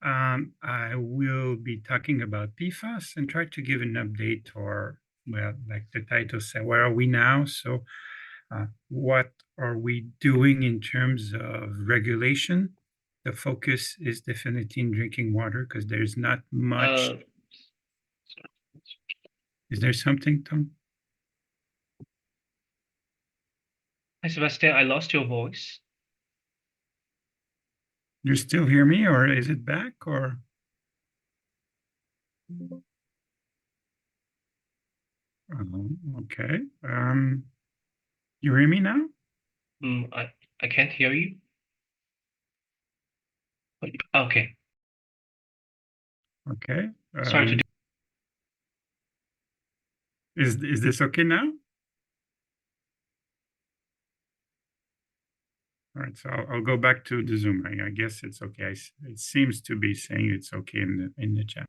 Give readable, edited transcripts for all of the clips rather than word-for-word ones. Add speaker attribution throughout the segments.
Speaker 1: I will be talking about PFAS and try to give an update or, well, like the title said, where are we now? So, what are we doing in terms of regulation? The focus is definitely in drinking water because there's not much.
Speaker 2: Uh,
Speaker 1: Is there something, Tom?
Speaker 2: Hi, Sebastian. I lost your voice.
Speaker 1: You still hear me, or is it back? Or okay. You hear me now?
Speaker 2: I can't hear you. Okay.
Speaker 1: Okay.
Speaker 2: Sorry to do.
Speaker 1: Is this okay now? All right, so I'll go back to the Zoom. I guess it's okay. It seems to be saying it's okay in the chat.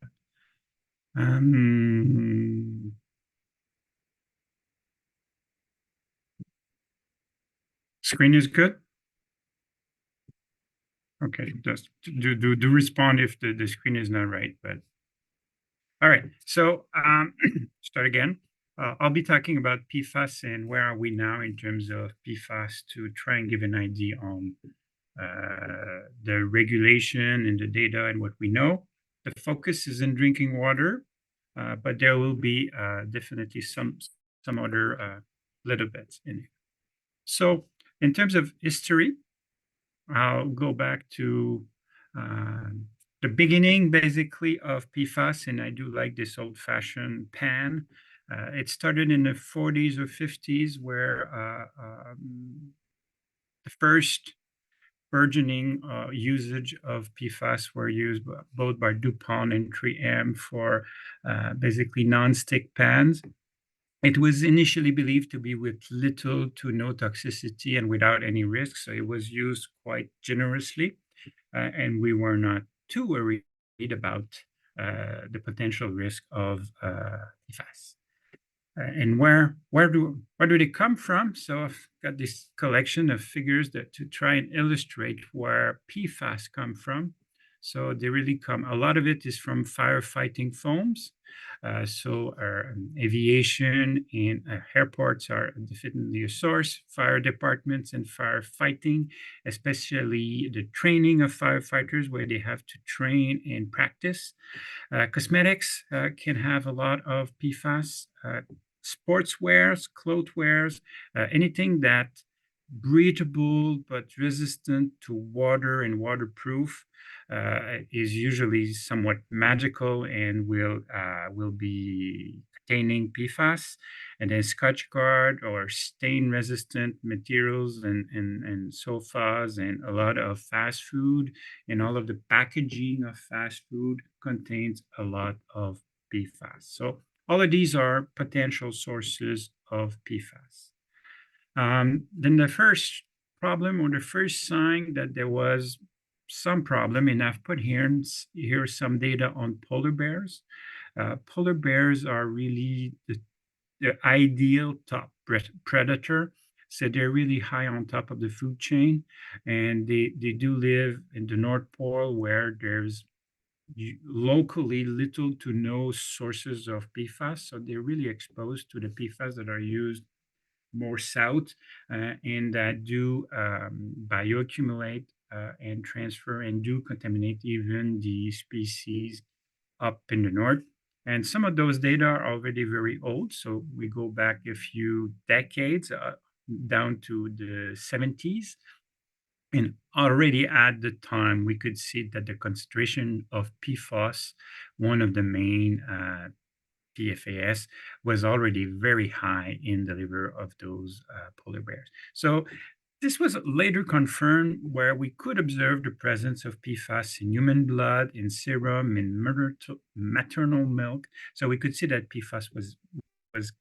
Speaker 1: Screen is good. Okay, just do respond if the screen is not right. But all right, so start again. I'll be talking about PFAS and where are we now in terms of PFAS to try and give an idea on the regulation and the data and what we know. The focus is in drinking water, but there will be definitely some other little bits in it. So in terms of history, I'll go back to the beginning, basically, of PFAS, and I do like this old-fashioned pan. It started in the 40s or 50s, where the first burgeoning usage of PFAS were used both by DuPont and 3M for basically non-stick pans. It was initially believed to be with little to no toxicity and without any risk, so it was used quite generously, and we were not too worried about the potential risk of PFAS. And where do they come from? So I've got this collection of figures that to try and illustrate where PFAS come from. So they really come. A lot of it is from firefighting foams. So aviation and airports are definitely a source. Fire departments and firefighting, especially the training of firefighters, where they have to train and practice. Cosmetics can have a lot of PFAS. Sportswears, clothwears, anything that breathable but resistant to water and waterproof is usually somewhat magical and will be containing PFAS. And then Scotch Guard or stain resistant materials and sofas and a lot of fast food and all of the packaging of fast food contains a lot of PFAS. So all of these are potential sources of PFAS. Then the first problem or the first sign that there was some problem, and I've put here some data on polar bears. Polar bears are really the ideal top predator. So they're really high on top of the food chain, and they do live in the North Pole where there's locally little to no sources of PFAS. So they're really exposed to the PFAS that are used more south and that do bioaccumulate and transfer and do contaminate even the species up in the north. And some of those data are already very old. So we go back a few decades down to the 70s. And already at the time, we could see that the concentration of PFAS, one of the main PFAS, was already very high in the liver of those polar bears. So this was later confirmed where we could observe the presence of PFAS in human blood, in serum, in maternal milk. So we could see that PFAS was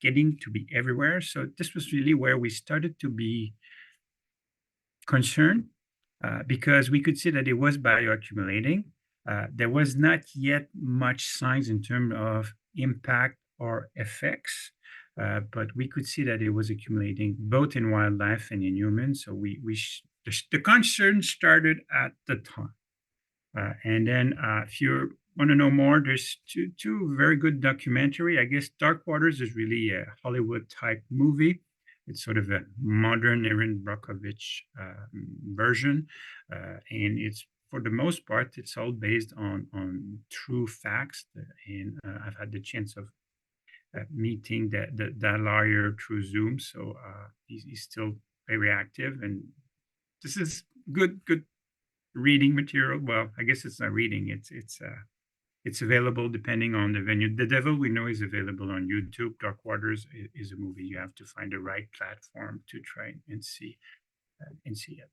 Speaker 1: getting to be everywhere. So this was really where we started to be concerned because we could see that it was bioaccumulating. There was not yet much signs in terms of impact or effects, but we could see that it was accumulating both in wildlife and in humans. So the concern started at the time. And then if you want to know more, there's two very good documentary. I guess Dark Waters is really a Hollywood type movie. It's sort of a modern Erin Brockovich version, and it's for the most part it's all based on true facts. And I've had the chance of meeting that lawyer through Zoom, so he's still very active, and this is good reading material. Well, I guess it's not reading. It's available depending on the venue. The Devil We Know is available on YouTube. Dark Waters is a movie you have to find the right platform to try and see it.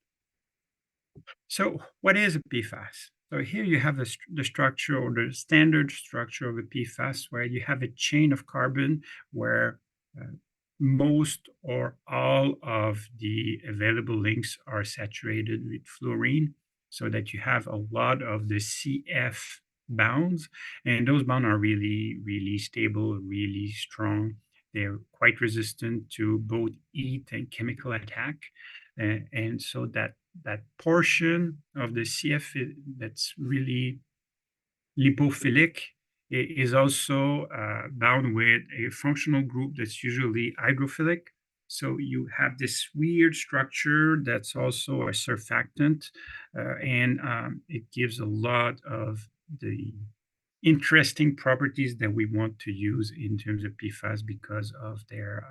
Speaker 1: So, what is a PFAS? So here you have the structure or the standard structure of a PFAS, where you have a chain of carbon where uh, most or all of the available links are saturated with fluorine, so that you have a lot of the CF bounds, and those bonds are really, really stable, really strong. They're quite resistant to both heat and chemical attack, and so that portion of the CF that's really lipophilic is also bound with a functional group that's usually hydrophilic. So you have this weird structure that's also a surfactant, and it gives a lot of the interesting properties that we want to use in terms of PFAS because of their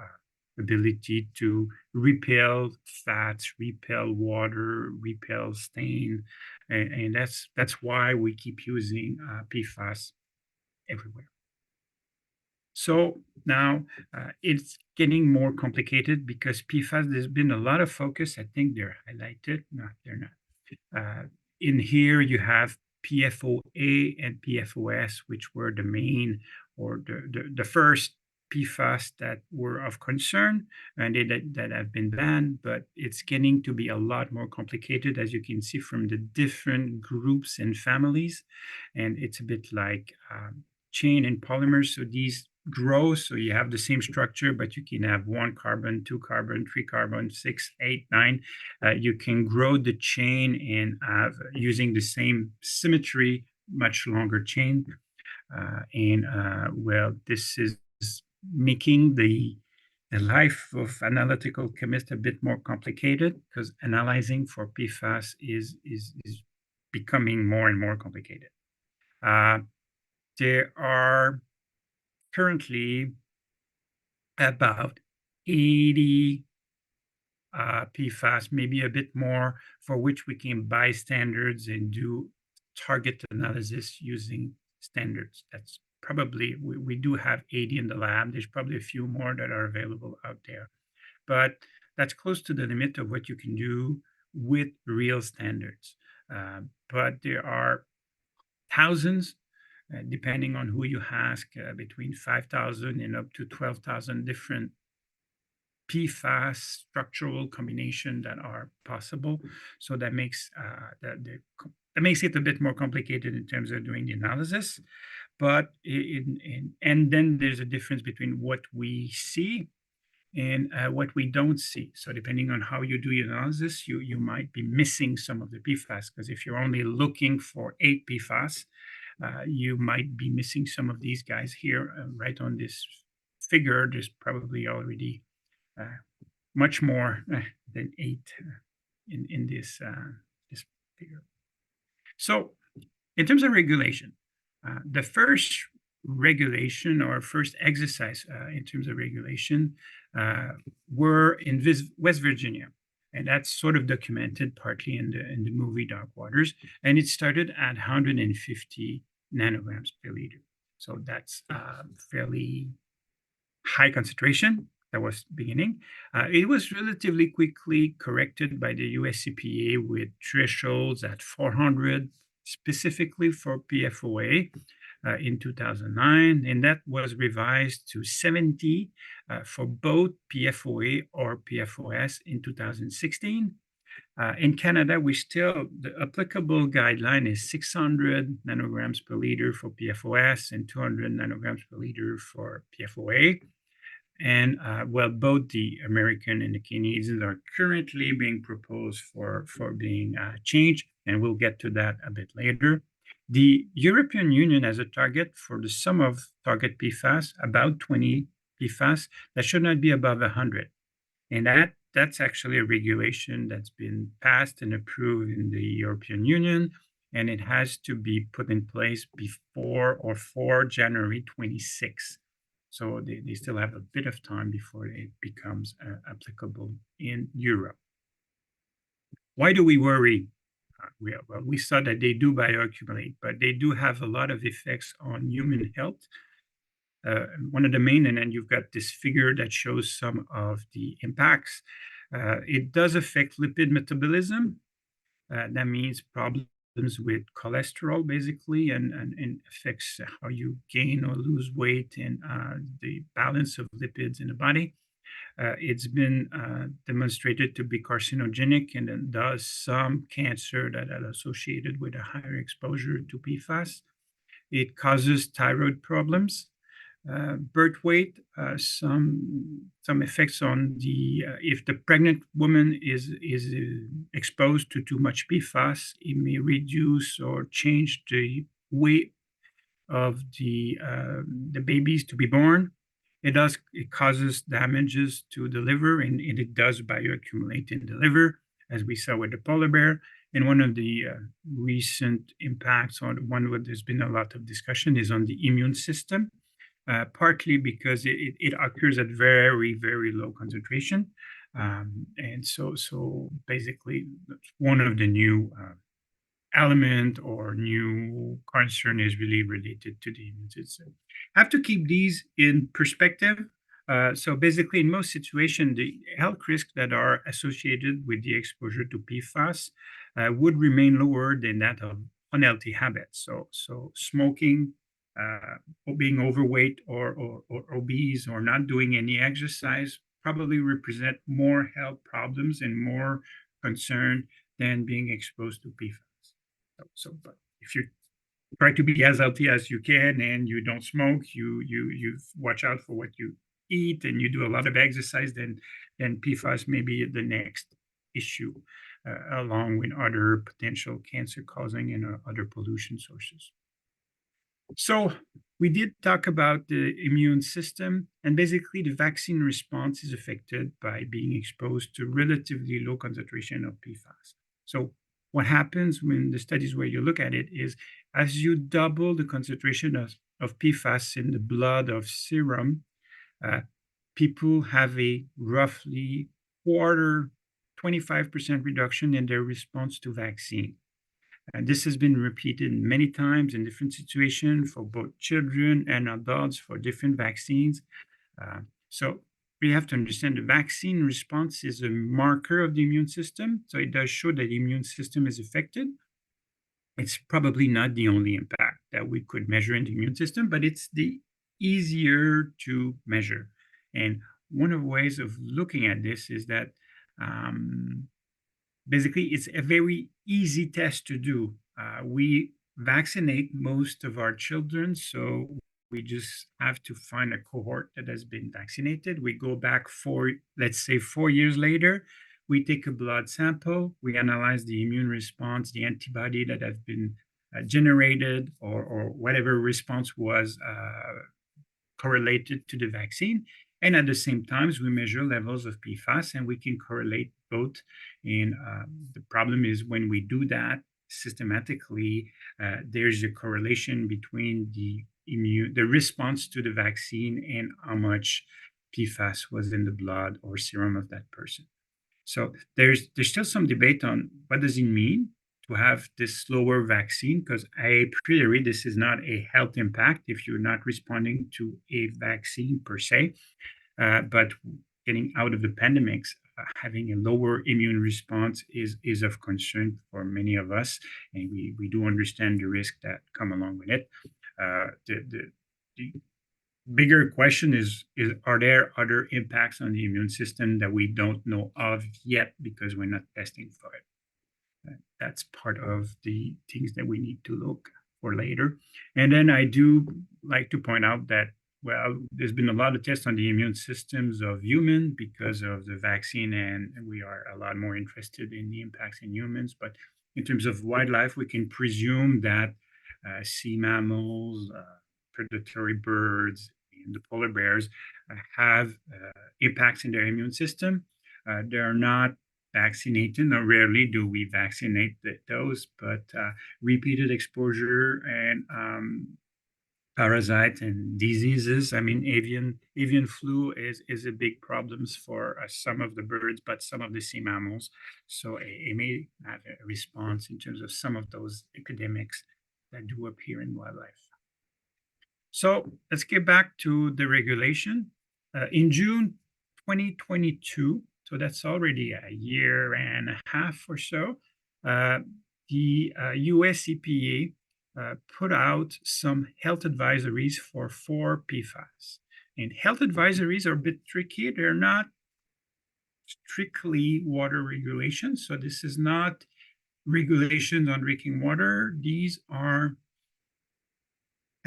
Speaker 1: ability to repel fats, repel water, repel stain, and that's why we keep using PFAS everywhere. So now it's getting more complicated because PFAS, there's been a lot of focus. I think they're highlighted. No, they're not. In here, you have PFOA and PFOS, which were the main or the first PFAS that were of concern and that have been banned, but it's getting to be a lot more complicated, as you can see from the different groups and families. And it's a bit like chain and polymers. So these grow, so you have the same structure, but you can have 1 carbon, 2 carbon, 3 carbon, 6, 8, 9. You can grow the chain and have, using the same symmetry, much longer chain. Well, this is making the life of analytical chemists a bit more complicated, because analyzing for PFAS is becoming more and more complicated. There are currently about 80 PFAS, maybe a bit more, for which we can buy standards and do target analysis using standards. That's probably, we do have 80 in the lab. There's probably a few more that are available out there. But that's close to the limit of what you can do with real standards. But there are thousands, depending on who you ask, between 5,000 and up to 12,000 different PFAS structural combination that are possible. So that makes that makes it a bit more complicated in terms of doing the analysis. But and then there's a difference between what we see and what we don't see. So depending on how you do your analysis, you might be missing some of the PFAS, because if you're only looking for 8 PFAS, you might be missing some of these guys here. Right on this figure, there's probably already much more than 8 in this figure. So in terms of regulation, the first regulation or first exercise in terms of regulation were in West Virginia. And that's sort of documented partly in the movie Dark Waters. And it started at 150 nanograms per liter. So that's fairly high concentration. That was beginning. It was relatively quickly corrected by the US EPA with thresholds at 400, specifically for PFOA in 2009. And that was revised to 70 for both PFOA or PFOS in 2016. In Canada, the applicable guideline is 600 nanograms per liter for PFOS and 200 nanograms per liter for PFOA. And well, both the American and the Canadians are currently being proposed for being changed. and we'll get to that a bit later. The European Union has a target for the sum of target PFAS, about 20 PFAS, that should not be above 100. And that's actually a regulation that's been passed and approved in the European Union, and it has to be put in place before or for January 26. So they still have a bit of time before it becomes applicable in Europe. Why do we worry? We saw that they do bioaccumulate, but they do have a lot of effects on human health. One of the main, and then you've got this figure that shows some of the impacts. It does affect lipid metabolism. That means problems with cholesterol, basically, and affects how you gain or lose weight and the balance of lipids in the body. It's been demonstrated to be carcinogenic and then does some cancer that are associated with a higher exposure to PFAS. It causes thyroid problems, birth weight, some effects on the if the pregnant woman is exposed to too much PFAS, it may reduce or change the weight of the babies to be born. It causes damages to the liver, and it does bioaccumulate in the liver, as we saw with the polar bear. And one of the recent impacts, or one where there's been a lot of discussion, is on the immune system, partly because it occurs at very, very low concentration. And so basically, one of the new element or new concern is really related to the immune system. I have to keep these in perspective. So basically, in most situations, the health risks that are associated with the exposure to PFAS would remain lower than that of unhealthy habits. So smoking, being overweight or obese, or not doing any exercise probably represent more health problems and more concern than being exposed to PFAS. But if you try to be as healthy as you can and you don't smoke, you watch out for what you eat, and you do a lot of exercise, then PFAS may be the next issue, along with other potential cancer causing and other pollution sources. So we did talk about the immune system, and basically the vaccine response is affected by being exposed to relatively low concentration of PFAS. So what happens when the studies where you look at it is, as you double the concentration of PFAS in the blood of serum, people have a roughly 25% reduction in their response to vaccine. And this has been repeated many times in different situations for both children and adults for different vaccines. So we have to understand the vaccine response is a marker of the immune system. So it does show that the immune system is affected. It's probably not the only impact that we could measure in the immune system, but it's the easier to measure. And one of the ways of looking at this is that basically it's a very easy test to do. We vaccinate most of our children, so we just have to find a cohort that has been vaccinated. We go back let's say 4 years later, we take a blood sample, we analyze the immune response, the antibody that have been generated, or whatever response was correlated to the vaccine. And at the same time, we measure levels of PFAS, and we can correlate both. And the problem is when we do that systematically, there's a correlation between the response to the vaccine and how much PFAS was in the blood or serum of that person. So there's still some debate on what does it mean to have this slower vaccine, because a priori, this is not a health impact if you're not responding to a vaccine per se. But getting out of the pandemics, having a lower immune response is of concern for many of us, and we do understand the risk that come along with it. The bigger question is are there other impacts on the immune system that we don't know of yet because we're not testing for it? That's part of the things that we need to look for later. And then I do like to point out that, well, there's been a lot of tests on the immune systems of humans because of the vaccine, and we are a lot more interested in the impacts in humans. But In terms of wildlife, we can presume that sea mammals, predatory birds, and the polar bears have impacts in their immune system. They're not vaccinated, or rarely do we vaccinate those, but repeated exposure and parasites and diseases. I mean, avian flu is a big problem for some of the birds, but some of the sea mammals. So it may have a response in terms of some of those epidemics that do appear in wildlife. So let's get back to the regulation. In June 2022, so that's already a year and a half or so, the US EPA put out some health advisories for 4 PFAS. And health advisories are a bit tricky. They're not strictly water regulations. So this is not regulations on drinking water. These are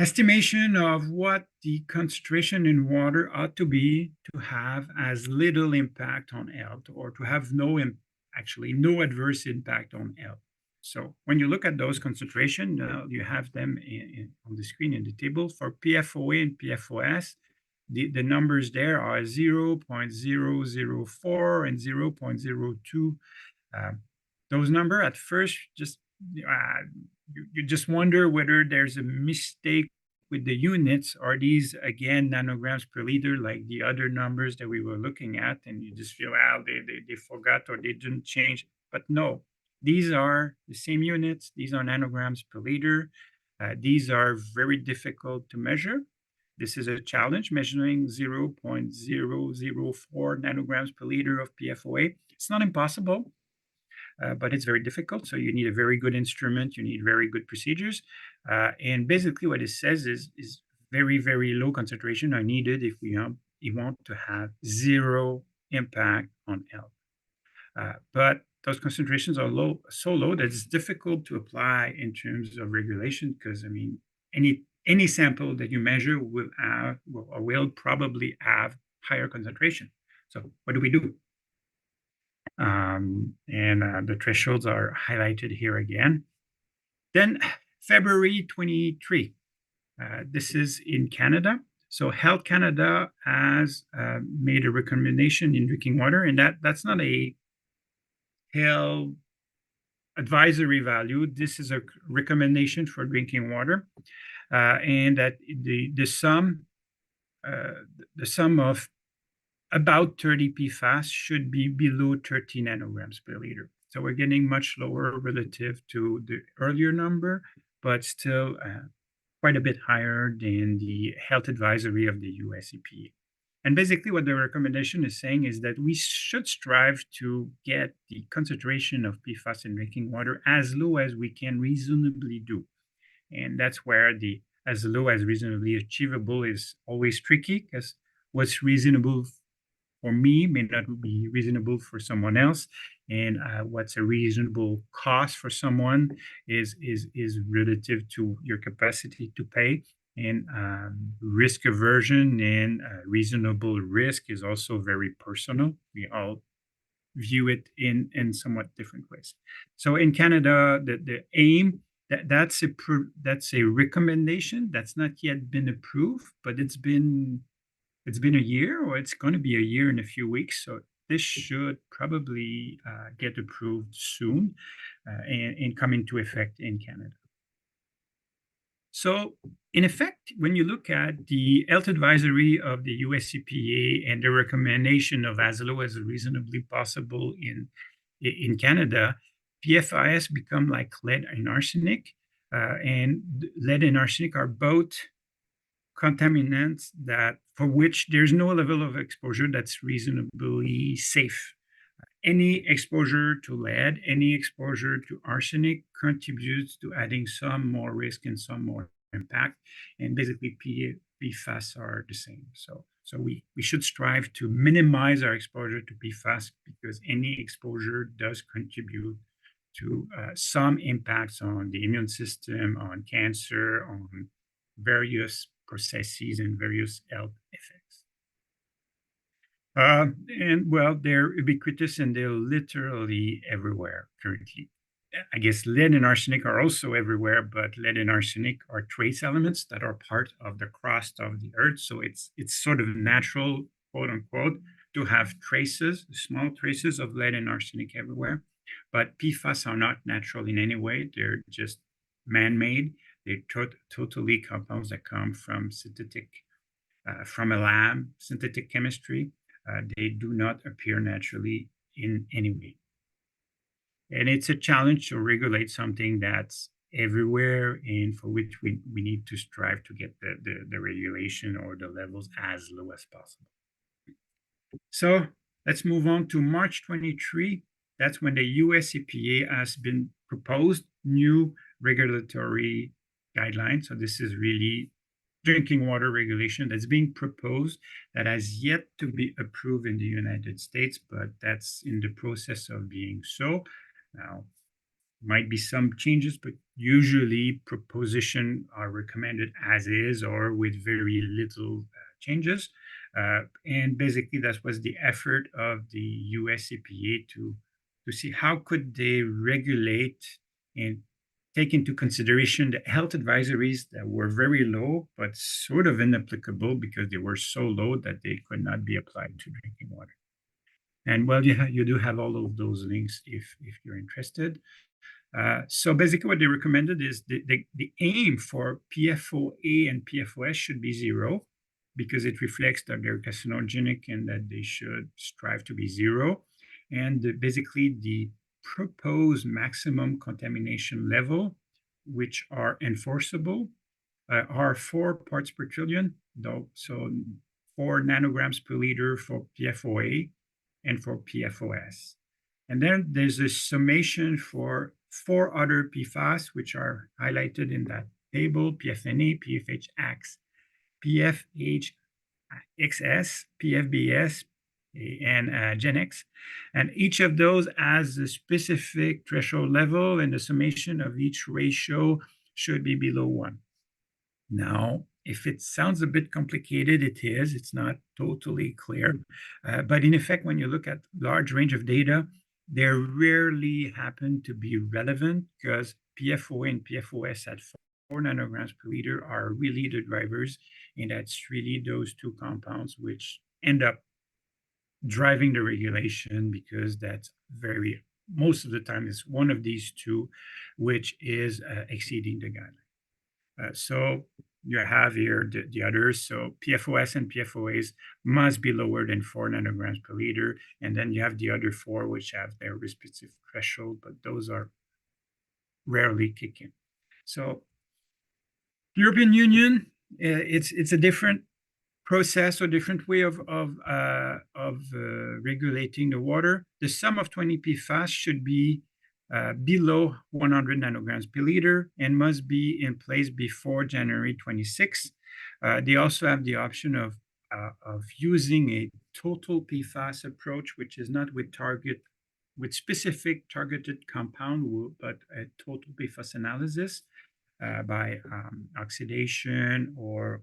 Speaker 1: estimation of what the concentration in water ought to be to have as little impact on health, or to have actually no adverse impact on health. So when you look at those concentration, you have them on the screen in the table. For PFOA and PFOS, the numbers there are 0.004 and 0.02. Those numbers at first just you just wonder whether there's a mistake with the units. Are these again nanograms per liter like the other numbers that we were looking at, and you just feel they forgot or they didn't change. But no, these are the same units. These are nanograms per liter. These are very difficult to measure. This is a challenge, measuring 0.004 nanograms per liter of PFOA. It's not impossible, but it's very difficult. So you need a very good instrument. You need very good procedures. And basically what it says is very, very low concentration are needed if we want to have zero impact on health. But those concentrations are so low that it's difficult to apply in terms of regulation, because I mean, any sample that you measure will probably have higher concentration. So what do we do? And the thresholds are highlighted here again. Then February 23, this is in Canada. So Health Canada has made a recommendation in drinking water, and that's not a health advisory value. This is a recommendation for drinking water, and that the sum of about 30 PFAS should be below 30 nanograms per liter. So we're getting much lower relative to the earlier number, but still quite a bit higher than the health advisory of the US EPA. And basically what the recommendation is saying is that we should strive to get the concentration of PFAS in drinking water as low as we can reasonably do. And that's where the as low as reasonably achievable is always tricky, because what's reasonable for me may not be reasonable for someone else, and what's a reasonable cost for someone is relative to your capacity to pay. And risk aversion and reasonable risk is also very personal. We all view it in somewhat different ways. So in Canada, the aim that's a recommendation that's not yet been approved, but it's been a year, or it's going to be a year in a few weeks. So this should probably get approved soon and come into effect in Canada. So in effect, when you look at the health advisory of the US EPA and the recommendation of as low as reasonably possible in Canada, PFAS become like lead and arsenic. And lead and arsenic are both contaminants for which there's no level of exposure that's reasonably safe. Any exposure to lead, any exposure to arsenic contributes to adding some more risk and some more impact. And basically PFAS are the same. So we should strive to minimize our exposure to PFAS, because any exposure does contribute to some impacts on the immune system, on cancer, on various processes and various health effects. And well, they're ubiquitous and they're literally everywhere currently. I guess lead and arsenic are also everywhere, but lead and arsenic are trace elements that are part of the crust of the earth. So it's sort of natural, quote unquote, to have traces, small traces of lead and arsenic everywhere. But PFAS are not natural in any way. They're just man-made. They're totally compounds that come from from a lab, synthetic chemistry. They do not appear naturally in any way. And it's a challenge to regulate something that's everywhere and for which we need to strive to get the regulation or the levels as low as possible. So let's move on to March 23. That's when the US EPA has been proposed new regulatory guidelines. So this is really drinking water regulation that's being proposed that has yet to be approved in the United States, but that's in the process of being so. Now, might be some changes, but usually propositions are recommended as is or with very little changes. And basically, that was the effort of the US EPA to see how could they regulate and take into consideration the health advisories that were very low, but sort of inapplicable because they were so low that they could not be applied to drinking water. And well, you do have all of those links if you're interested. So basically what they recommended is the aim for PFOA and PFOS should be zero because it reflects that they're carcinogenic and that they should strive to be zero. And basically the proposed maximum contamination level, which are enforceable, are 4 parts per trillion, though, so 4 nanograms per liter for PFOA and for PFOS. And then there's a summation for 4 other PFAS, which are highlighted in that table: PFNA, PFHX, PFHXS, PFBS, and GenX. And each of those has a specific threshold level, and the summation of each ratio should be below 1. Now, if it sounds a bit complicated, it is. It's not totally clear. But in effect, when you look at large range of data, they rarely happen to be relevant because PFOA and PFOS at 4 nanograms per liter are really the drivers. And that's really those 2 compounds which end up driving the regulation because that's most of the time is one of these 2 which is exceeding the guideline. So you have here the others. So PFOS and PFOAs must be lower than 4 nanograms per liter. And then you have the other 4, which have their respective threshold, but those are rarely kick in. So European Union, it's a different process or different way of regulating the water. The sum of 20 PFAS should be below 100 nanograms per liter and must be in place before January 26. They also have the option of using a total PFAS approach, which is not with specific targeted compound, but a total PFAS analysis by oxidation or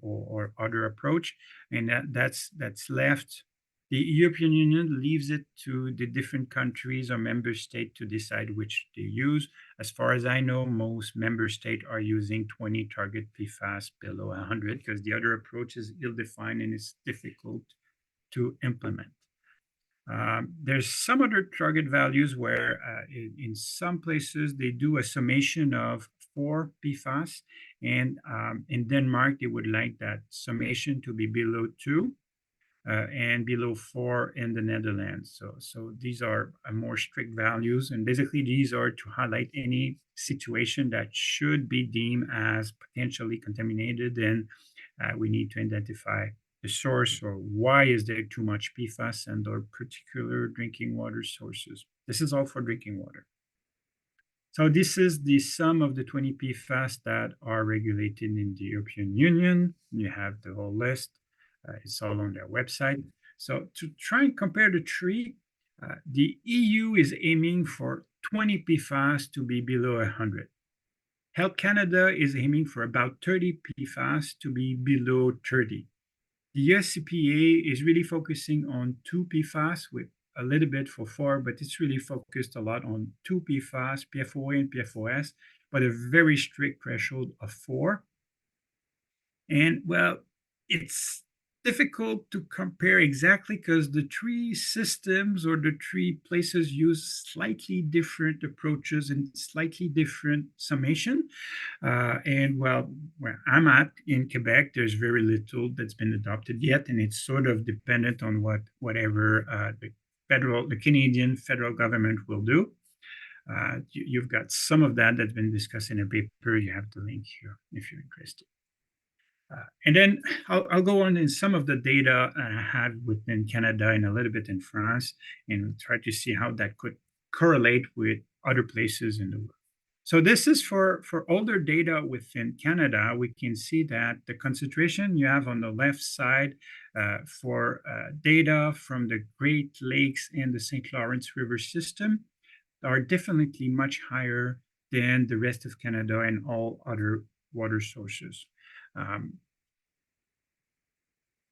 Speaker 1: other approach, and that's left. The European Union leaves it to the different countries or member states to decide which they use. As far as I know, most member states are using 20 target PFAS below 100 because the other approach is ill-defined and it's difficult to implement. There's some other target values where in some places they do a summation of 4 PFAS, and in Denmark they would like that summation to be below 2 and below 4 in the Netherlands. So these are more strict values, and basically these are to highlight any situation that should be deemed as potentially contaminated, and we need to identify the source or why is there too much PFAS and or particular drinking water sources. This is all for drinking water. So this is the sum of the 20 PFAS that are regulated in the European Union. You have the whole list. It's all on their website. So to try and compare the 3, the EU is aiming for 20 PFAS to be below 100. Health Canada is aiming for about 30 PFAS to be below 30. The US EPA is really focusing on 2 PFAS with a little bit for four, but it's really focused a lot on two PFAS, PFOA and PFOS, but a very strict threshold of four. And well, it's difficult to compare exactly because the three systems or the three places use slightly different approaches and slightly different summation. And well, where I'm at in Quebec, there's very little that's been adopted yet, and it's sort of dependent on whatever the Canadian federal government will do. You've got some of that that's been discussed in a paper. You have the link here if you're interested. And then I'll go on in some of the data I had within Canada and a little bit in France, and try to see how that could correlate with other places in the world. So this is for older data within Canada. We can see that the concentration you have on the left side for data from the Great Lakes and the St. Lawrence River system are definitely much higher than the rest of Canada and all other water sources.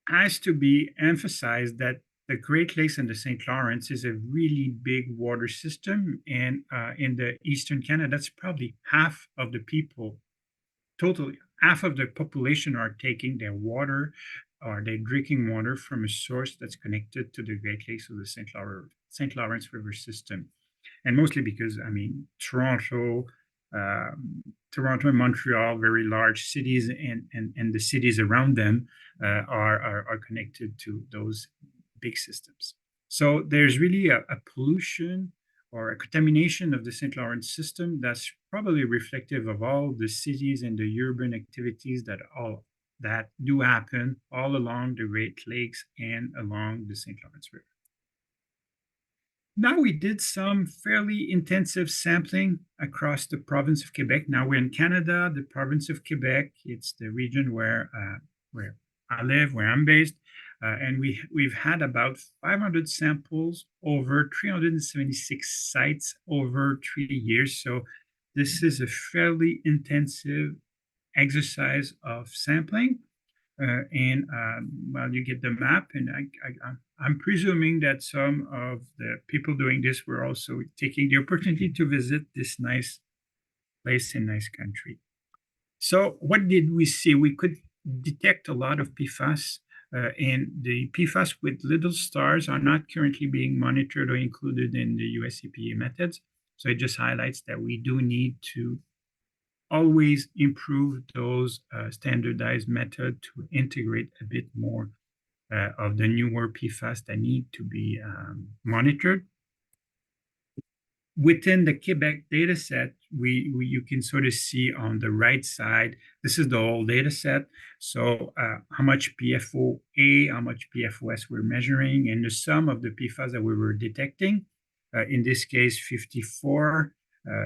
Speaker 1: Has to be emphasized that the Great Lakes and the St. Lawrence is a really big water system. And in the Eastern Canada, that's probably half of the people, totally half of the population are taking their water or their drinking water from a source that's connected to the Great Lakes or the St. Lawrence River system. And mostly because, I mean, Toronto and Montreal, very large cities, and the cities around them are connected to those big systems. So there's really a pollution or a contamination of the St. Lawrence system that's probably reflective of all the cities and the urban activities that do happen all along the Great Lakes and along the St. Lawrence River. Now we did some fairly intensive sampling across the province of Quebec. Now we're in Canada, the province of Quebec. It's the region where I live, where I'm based. And we've had about 500 samples over 376 sites over 3 years. So this is a fairly intensive exercise of sampling. Well, you get the map, and I'm presuming that some of the people doing this were also taking the opportunity to visit this nice place and nice country. So what did we see? We could detect a lot of PFAS, and the PFAS with little stars are not currently being monitored or included in the US EPA methods. So it just highlights that we do need to always improve those standardized methods to integrate a bit more of the newer PFAS that need to be monitored. Within the Quebec data set, you can sort of see on the right side, this is the whole data set. So how much PFOA, how much PFOS we're measuring, and the sum of the PFAS that we were detecting. In this case, 54.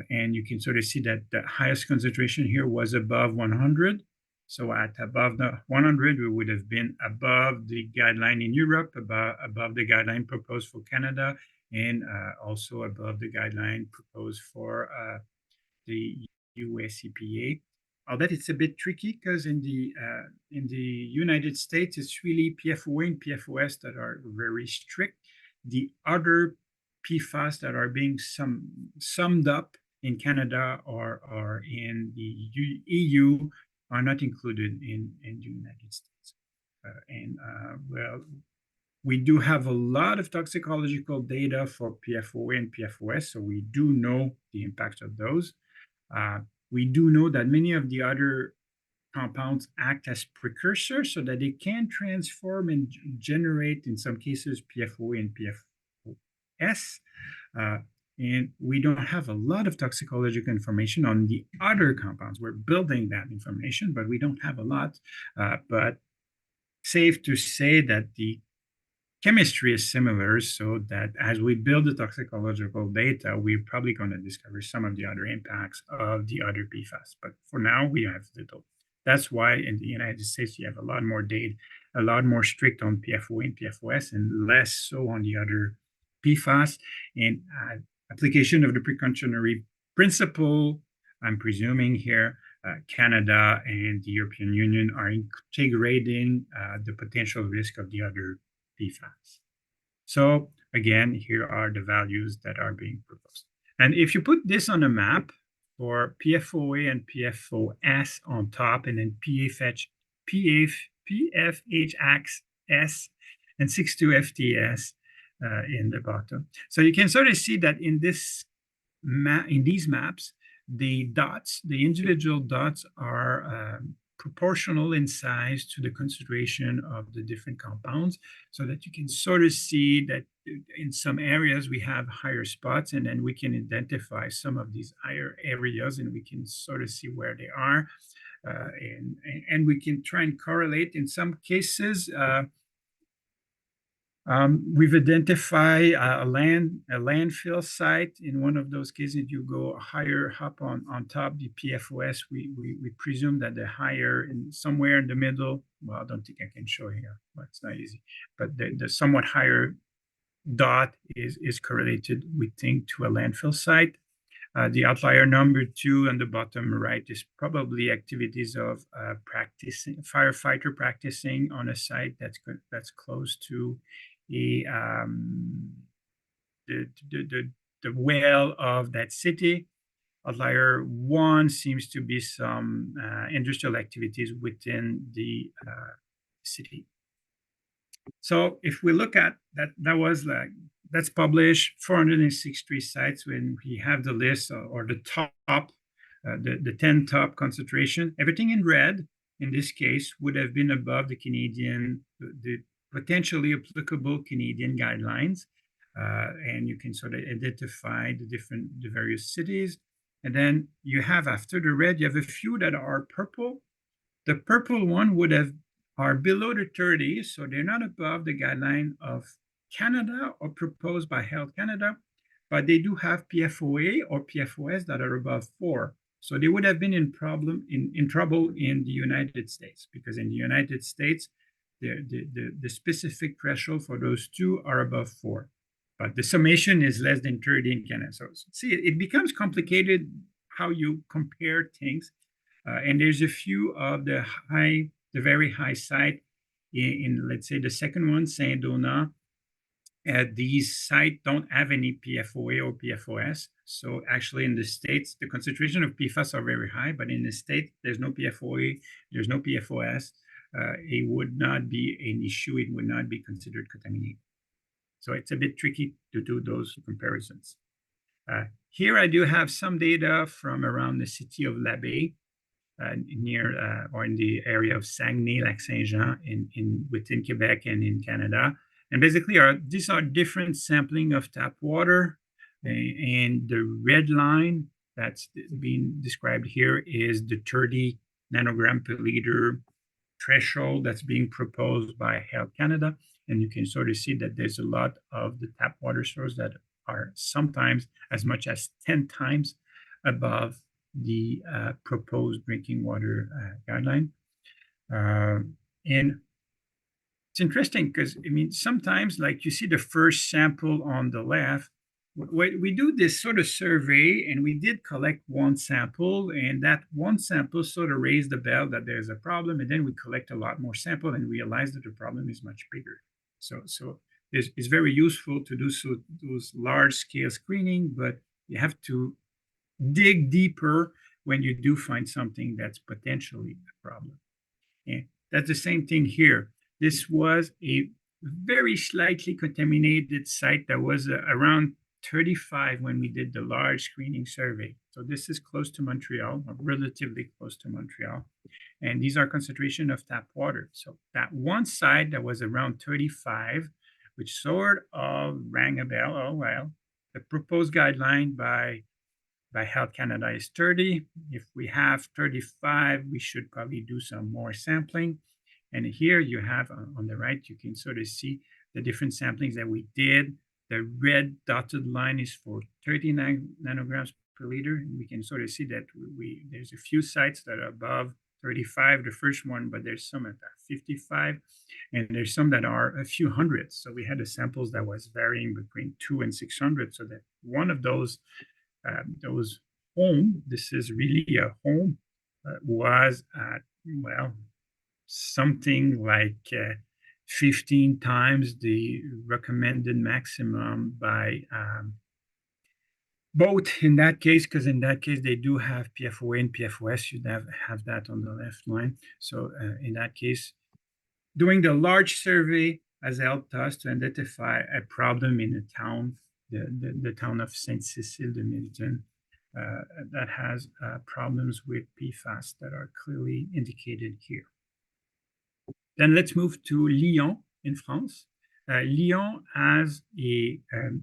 Speaker 1: And you can sort of see that the highest concentration here was above 100. So at above the 100, we would have been above the guideline in Europe, above the guideline proposed for Canada, and also above the guideline proposed for the US EPA. Although it's a bit tricky because in the United States, it's really PFOA and PFOS that are very strict. The other PFAS that are being summed up in Canada or in the EU are not included in the United States. Well, we do have a lot of toxicological data for PFOA and PFOS, so we do know the impact of those. We do know that many of the other compounds act as precursors so that they can transform and generate, in some cases, PFOA and PFOS. And we don't have a lot of toxicological information on the other compounds. We're building that information, but we don't have a lot. But safe to say that the chemistry is similar, so that as we build the toxicological data, we're probably going to discover some of the other impacts of the other PFAS. But for now, we have little. That's why in the United States, you have a lot more data, a lot more strict on PFOA and PFOS, and less so on the other PFAS. And application of the precautionary principle, I'm presuming here, Canada and the European Union are integrating the potential risk of the other PFAS. So again, here are the values that are being proposed. And if you put this on a map for PFOA and PFOS on top, and then PFHX and 62FTS in the bottom. So you can sort of see that in these maps, the individual dots are proportional in size to the concentration of the different compounds, so that you can sort of see that in some areas we have higher spots, and then we can identify some of these higher areas, and we can sort of see where they are. And we can try and correlate. In some cases, we've identified a landfill site. In one of those cases, you go higher up on top the PFOS. We presume that the higher in somewhere in the middle. Well, I don't think I can show here, but it's not easy. But the somewhat higher dot is correlated, we think, to a landfill site. The outlier number 2 on the bottom right is probably activities of firefighter practicing on a site that's close to the well of that city. Outlier 1 seems to be some industrial activities within the city. So if we look at that, that's published 463 sites. When we have the list or the top, the 10 top concentration, everything in red in this case would have been above the potentially applicable Canadian guidelines. And you can sort of identify the various cities. And then you have, after the red, you have a few that are purple. The purple one are below the 30, so they're not above the guideline of Canada or proposed by Health Canada, but they do have PFOA or PFOS that are above 4. So they would have been in trouble in the United States, because in the United States, the specific threshold for those two are above 4. But the summation is less than 30 in Canada. So see, it becomes complicated how you compare things. And there's a few of the very high site in let's say, the second one, Saint Donat. These sites don't have any PFOA or PFOS. So actually in the States, the concentration of PFAS are very high, but in the state, there's no PFOA, there's no PFOS. It would not be an issue. It would not be considered contaminated. So it's a bit tricky to do those comparisons. Here I do have some data from around the city of L'Abbé, near or in the area of Saguenay-Lac-Saint-Jean within Quebec and in Canada. And basically these are different sampling of tap water. And the red line that's being described here is the 30 nanogram per liter threshold that's being proposed by Health Canada. And you can sort of see that there's a lot of the tap water sources that are sometimes as much as 10 times above the proposed drinking water guideline. And it's interesting because, I mean, sometimes, like you see the first sample on the left, we do this sort of survey, and we did collect one sample, and that one sample sort of raised the bell that there's a problem, and then we collect a lot more sample and realize that the problem is much bigger. So it's very useful to do those large-scale screening, but you have to dig deeper when you do find something that's potentially a problem. And that's the same thing here. This was a very slightly contaminated site that was around 35 when we did the large screening survey. So this is close to Montreal, or relatively close to Montreal. And these are concentration of tap water. So that one site that was around 35, which sort of rang a bell. Oh, well, the proposed guideline by Health Canada is 30. If we have 35, we should probably do some more sampling. And here you have on the right, you can sort of see the different samplings that we did. The red dotted line is for 30 nanograms per liter. And we can sort of see that there's a few sites that are above 35, the first one, but there's some at 55, and there's some that are a few hundreds. So we had the samples that was varying between 200 and 600. So that one of those home, this is really a home, was at, well, something like 15 times the recommended maximum by both in that case, because in that case they do have PFOA and PFOS. You'd have that on the left line. So in that case, doing the large survey has helped us to identify a problem in a town, the town of Sainte-Cécile de Milton, that has problems with PFAS that are clearly indicated here. Then let's move to Lyon in France. Lyon has a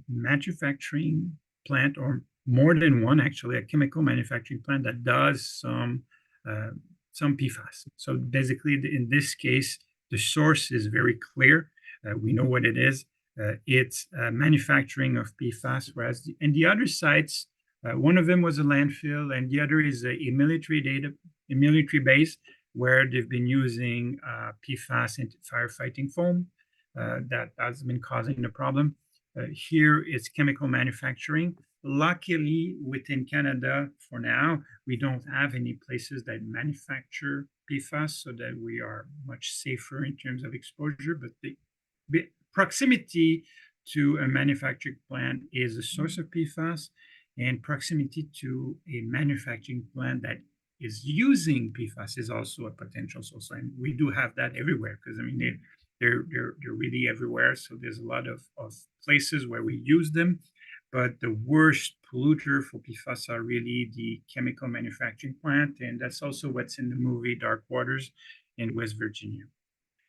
Speaker 1: manufacturing plant, or more than one actually, a chemical manufacturing plant that does some PFAS. So basically, in this case, the source is very clear. We know what it is. It's manufacturing of PFAS, whereas in the other sites, one of them was a landfill, and the other is a military base where they've been using PFAS into firefighting foam that has been causing the problem. Here it's chemical manufacturing. Luckily, within Canada, for now, we don't have any places that manufacture PFAS, so that we are much safer in terms of exposure. But the proximity to a manufacturing plant is a source of PFAS, and proximity to a manufacturing plant that is using PFAS is also a potential source. And we do have that everywhere, because I mean they're really everywhere. So there's a lot of places where we use them, but the worst polluter for PFAS are really the chemical manufacturing plant, and that's also what's in the movie Dark Waters in West Virginia.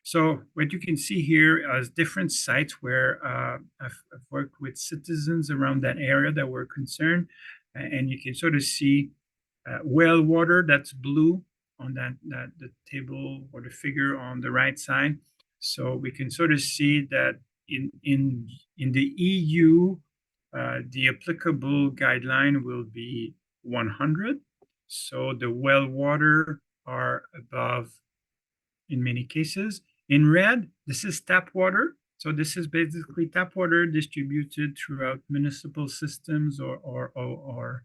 Speaker 1: So what you can see here is different sites where I've worked with citizens around that area that were concerned, and you can sort of see well water, that's blue on the table or the figure on the right side. So we can sort of see that in the EU, the applicable guideline will be 100. So the well water are above in many cases. In red, this is tap water. So this is basically tap water distributed throughout municipal systems or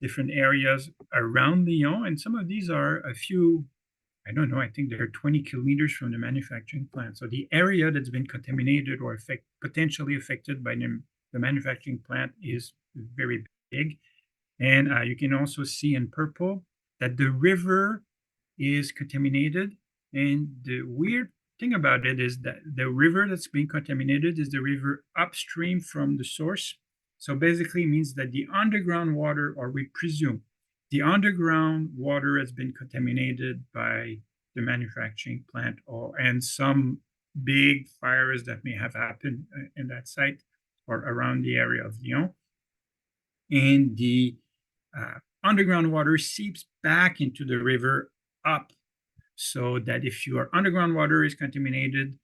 Speaker 1: different areas around Lyon. And some of these are a few, I don't know, I think they're 20 kilometers from the manufacturing plant. So the area that's been contaminated or potentially affected by the manufacturing plant is very big. And you can also see in purple that the river is contaminated. And the weird thing about it is that the river that's being contaminated is the river upstream from the source. So basically it means that the underground water, or we presume the underground water, has been contaminated by the manufacturing plant and some big fires that may have happened in that site or around the area of Lyon. And the underground water seeps back into the river up, so that if your underground water is contaminated,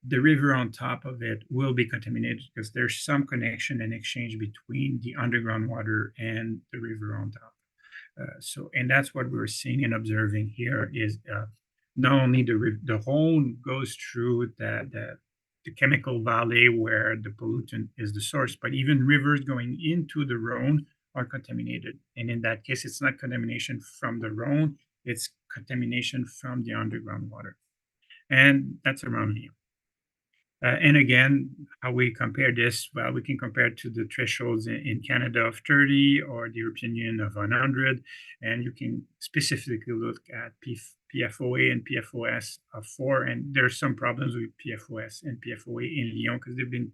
Speaker 1: the river on top of it will be contaminated, because there's some connection and exchange between the underground water and the river on top. And that's what we're seeing and observing here is not only the Rhône goes through the chemical valley where the pollutant is the source, but even rivers going into the Rhône are contaminated. And in that case, it's not contamination from the Rhône, it's contamination from the underground water. And that's around Lyon. And again, how we compare this, well, we can compare it to the thresholds in Canada of 30 or the European Union of 100. And you can specifically look at PFOA and PFOS of 4. And there are some problems with PFOS and PFOA in Lyon, because they've been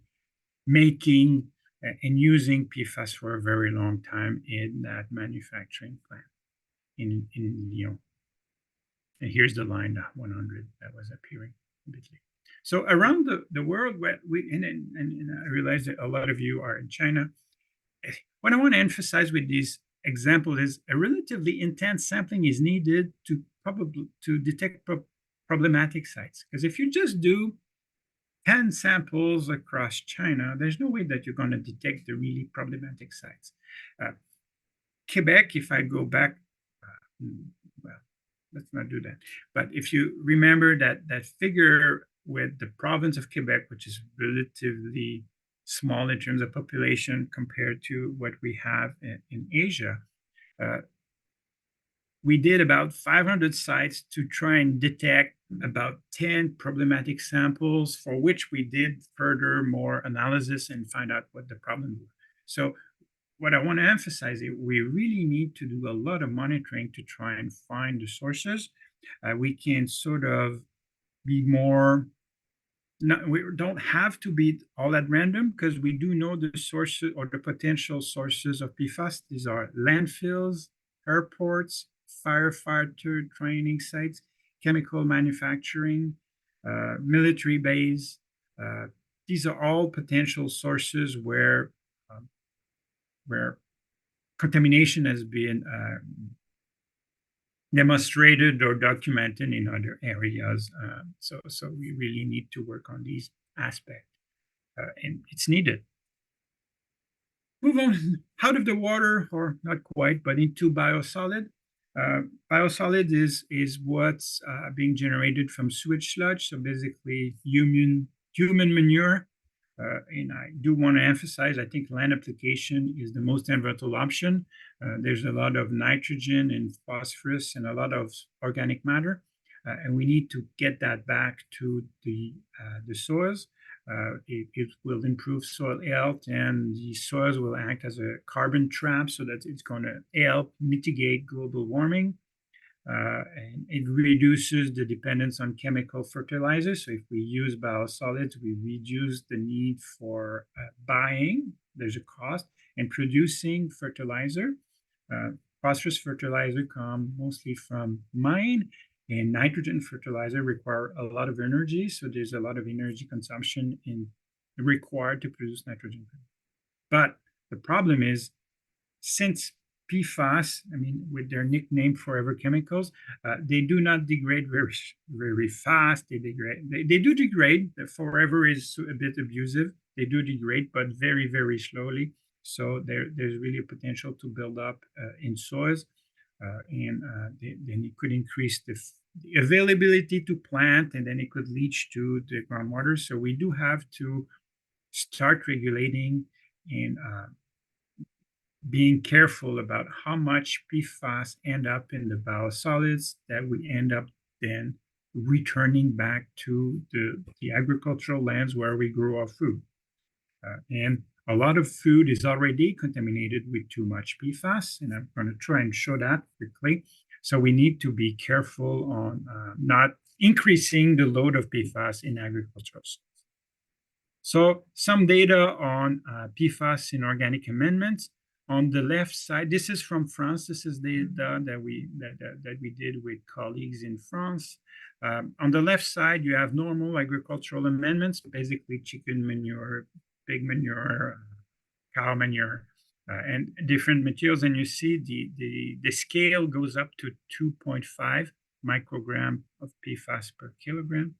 Speaker 1: making and using PFAS for a very long time in that manufacturing plant in Lyon. And here's the line, 100, that was appearing a bit late. So around the world, and I realize that a lot of you are in China. What I want to emphasize with these examples is a relatively intense sampling is needed to detect problematic sites. Because if you just do 10 samples across China, there's no way that you're going to detect the really problematic sites. Quebec, if I go back, well, let's not do that. But if you remember that figure with the province of Quebec, which is relatively small in terms of population compared to what we have in Asia, we did about 500 sites to try and detect about 10 problematic samples, for which we did further more analysis and find out what the problem was. So what I want to emphasize is we really need to do a lot of monitoring to try and find the sources. We can sort of be more, we don't have to be all at random, because we do know the sources or the potential sources of PFAS. These are landfills, airports, firefighter training sites, chemical manufacturing, military base. These are all potential sources um, where contamination has been demonstrated or documented in other areas. So we really need to work on these aspects, and it's needed. Move on out of the water, or not quite, but into biosolid. Biosolid is what's being generated from sewage sludge, so basically human manure. And I do want to emphasize, I think land application is the most environmental option. There's a lot of nitrogen and phosphorus and a lot of organic matter, and we need to get that back to the soils. It will improve soil health, and the soils will act as a carbon trap, so that it's going to help mitigate global warming. And it reduces the dependence on chemical fertilizers. So if we use biosolids, we reduce the need for buying. There's a cost and producing fertilizer. Phosphorus fertilizer come mostly from mine, and nitrogen fertilizer require a lot of energy. So there's a lot of energy consumption required to produce nitrogen. But the problem is, since PFAS, I mean, with their nickname forever chemicals, they do not degrade very fast. They do degrade. The forever is a bit abusive. They do degrade, but very, very slowly. So there's really a potential to build up in soils, and then it could increase the availability to plant, and then it could leach to the groundwater. So we do have to start regulating and being careful about how much PFAS end up in the biosolids that we end up then returning back to the agricultural lands where we grow our food. And a lot of food is already contaminated with too much PFAS, and I'm going to try and show that quickly. So we need to be careful on not increasing the load of PFAS in agricultural soils. So some data on PFAS in organic amendments. On the left side, this is from France. This is data that we did with colleagues in France. On the left side, you have normal agricultural amendments, basically chicken manure, pig manure, cow manure, and different materials. And you see the scale goes up to 2.5 microgram of PFAS per kilogram.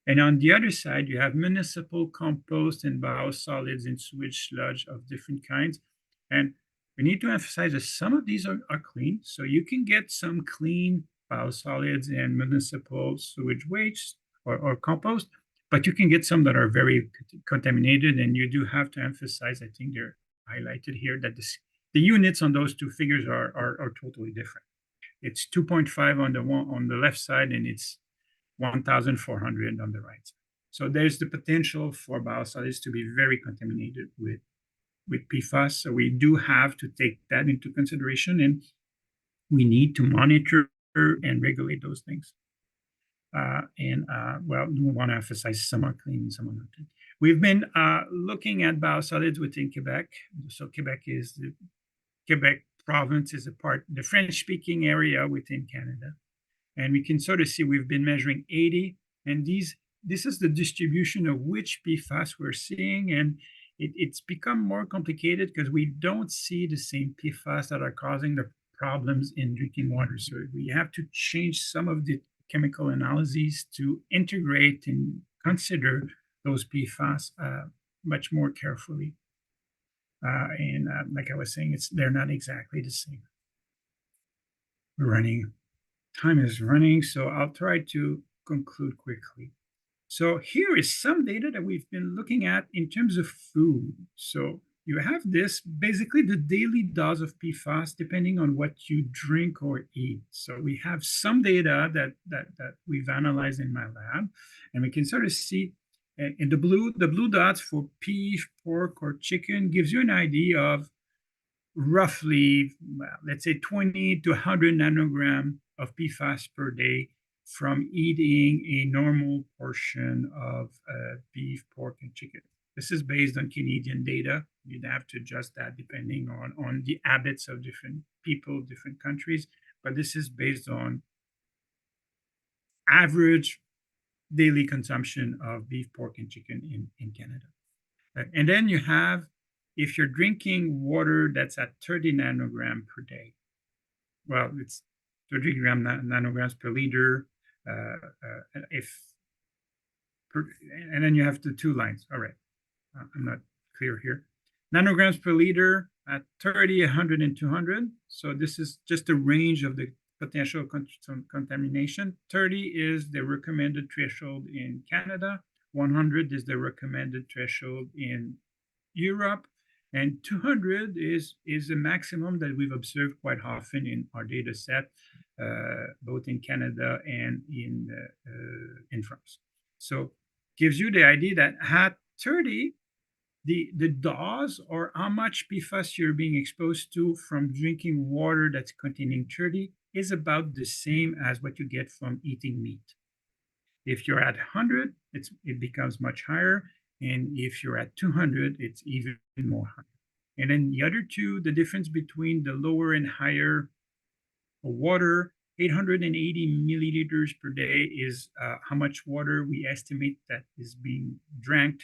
Speaker 1: And on the other side, you have municipal compost and biosolids in sewage sludge of different kinds. And we need to emphasize that some of these are clean. So you can get some clean biosolids and municipal sewage waste or compost, but you can get some that are very contaminated. And you do have to emphasize, I think they're highlighted here, that the units on those two figures are totally different. It's 2.5 on the left side, and it's 1,400 on the right side. So there's the potential for biosolids to be very contaminated with PFAS. So we do have to take that into consideration, and we need to monitor and regulate those things. Well, we want to emphasize some are clean, some are not clean. We've been looking at biosolids within Quebec. So Quebec province is the French-speaking area within Canada. And we can sort of see we've been measuring 80, and this is the distribution of which PFAS we're seeing. And it's become more complicated because we don't see the same PFAS that are causing the problems in drinking water. So we have to change some of the chemical analyses to integrate and consider those PFAS much more carefully. Like I was saying, they're not exactly the same. Time is running, so I'll try to conclude quickly. So here is some data that we've been looking at in terms of food. So you have this basically the daily dose of PFAS depending on what you drink or eat. So we have some data that we've analyzed in my lab, and we can sort of see in the blue dots for beef, pork, or chicken gives you an idea of roughly, well, let's say 20 to 100 nanogram of PFAS per day from eating a normal portion of beef, pork, and chicken. This is based on Canadian data. You'd have to adjust that depending on the habits of different people, different countries. But this is based on average daily consumption of beef, pork, and chicken in Canada. And then you have, if you're drinking water that's at 30 nanogram per day, well, it's 30 nanograms per liter. If per, and then you have the two lines. All right, I'm not clear here. Nanograms per liter at 30, 100, and 200. So this is just the range of the potential contamination. 30 is the recommended threshold in Canada. 100 is the recommended threshold in Europe, and 200 is a maximum that we've observed quite often in our data set, both in Canada and in France. So gives you the idea that at 30, the dose or how much PFAS you're being exposed to from drinking water that's containing 30 is about the same as what you get from eating meat. If you're at 100, it becomes much higher. And if you're at 200, it's even more higher. And then the other two, the difference between the lower and higher water, 880 milliliters per day is how much water we estimate that is being drank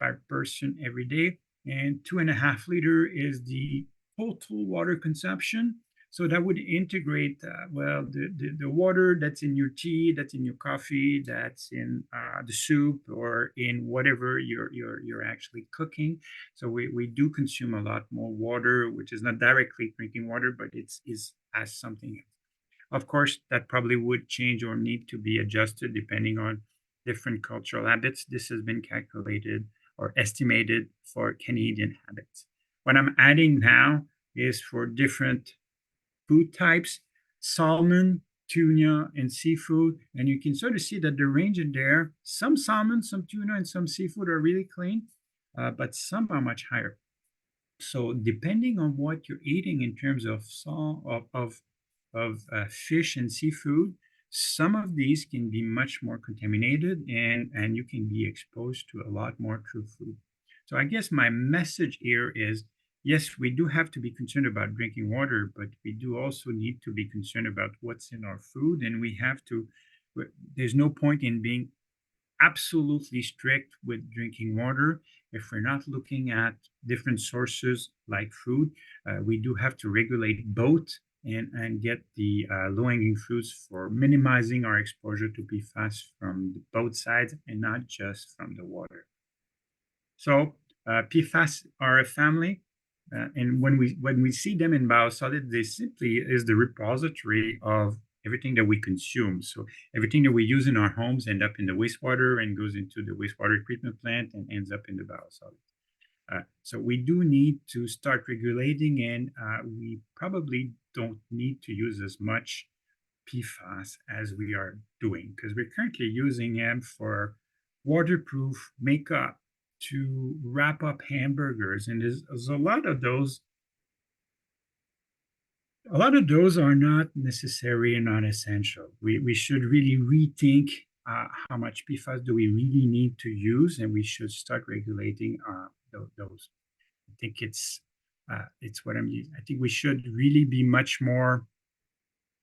Speaker 1: by person every day. And 2.5 liters is the total water consumption. So that would integrate, well, the water that's in your tea, that's in your coffee, that's in the soup, or in whatever you're actually cooking. So we do consume a lot more water, which is not directly drinking water, but is as something else. Of course, that probably would change or need to be adjusted depending on different cultural habits. This has been calculated or estimated for Canadian habits. What I'm adding now is for different food types, salmon, tuna, and seafood. And you can sort of see that the range in there, some salmon, some tuna, and some seafood are really clean, but some are much higher. So depending on what you're eating in terms of fish and seafood, some of these can be much more contaminated, and you can be exposed to a lot more true food. So I guess my message here is, yes, we do have to be concerned about drinking water, but we do also need to be concerned about what's in our food. And we have to, there's no point in being absolutely strict with drinking water if we're not looking at different sources like food. We do have to regulate both and get the low-hanging fruits for minimizing our exposure to PFAS from both sides and not just from the water. So PFAS are a family, and when we see them in biosolids, they simply is the repository of everything that we consume. So everything that we use in our homes end up in the wastewater and goes into the wastewater treatment plant and ends up in the biosolids. So we do need to start regulating, and we probably don't need to use as much PFAS as we are doing, because we're currently using them for waterproof makeup, to wrap up hamburgers, and there's a lot of those. A lot of those are not necessary and not essential. We should really rethink how much PFAS do we really need to use, and we should start regulating those. I think it's what I'm using. I think we should really be much more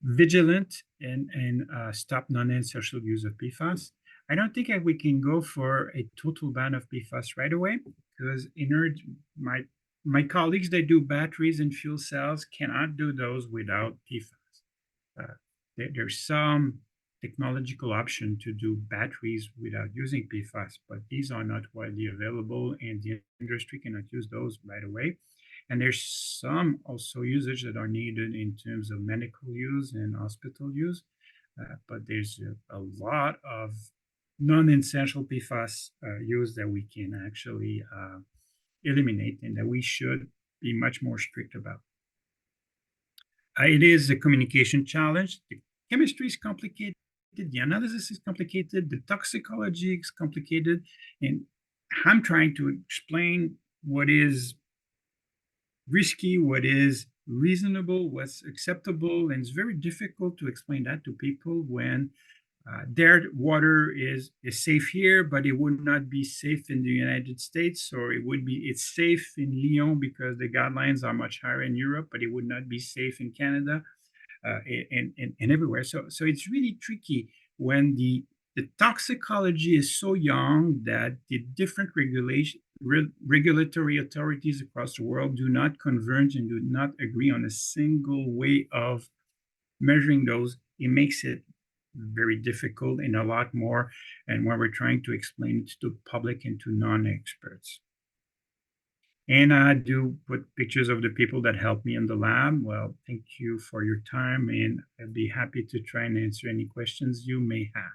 Speaker 1: vigilant and stop non-essential use of PFAS. I don't think we can go for a total ban of PFAS right away, because my colleagues that do batteries and fuel cells cannot do those without PFAS. There's some technological option to do batteries without using PFAS, but these are not widely available, and the industry cannot use those right away. And there's some also usage that are needed in terms of medical use and hospital use, but there's a lot of non-essential PFAS use that we can actually eliminate and that we should be much more strict about. It is a communication challenge. The chemistry is complicated, the analysis is complicated, the toxicology is complicated, and I'm trying to explain what is risky, what is reasonable, what's acceptable, and it's very difficult to explain that to people when their water is safe here, but it would not be safe in the United States, or it's safe in Lyon because the guidelines are much higher in Europe, but it would not be safe in Canada and everywhere. So it's really tricky when the toxicology is so young that the different regulatory authorities across the world do not converge and do not agree on a single way of measuring those. It makes it very difficult and a lot more, and when we're trying to explain it to the public and to non-experts. And I do put pictures of the people that help me in the lab. Well, thank you for your time, and I'd be happy to try and answer any questions you may have.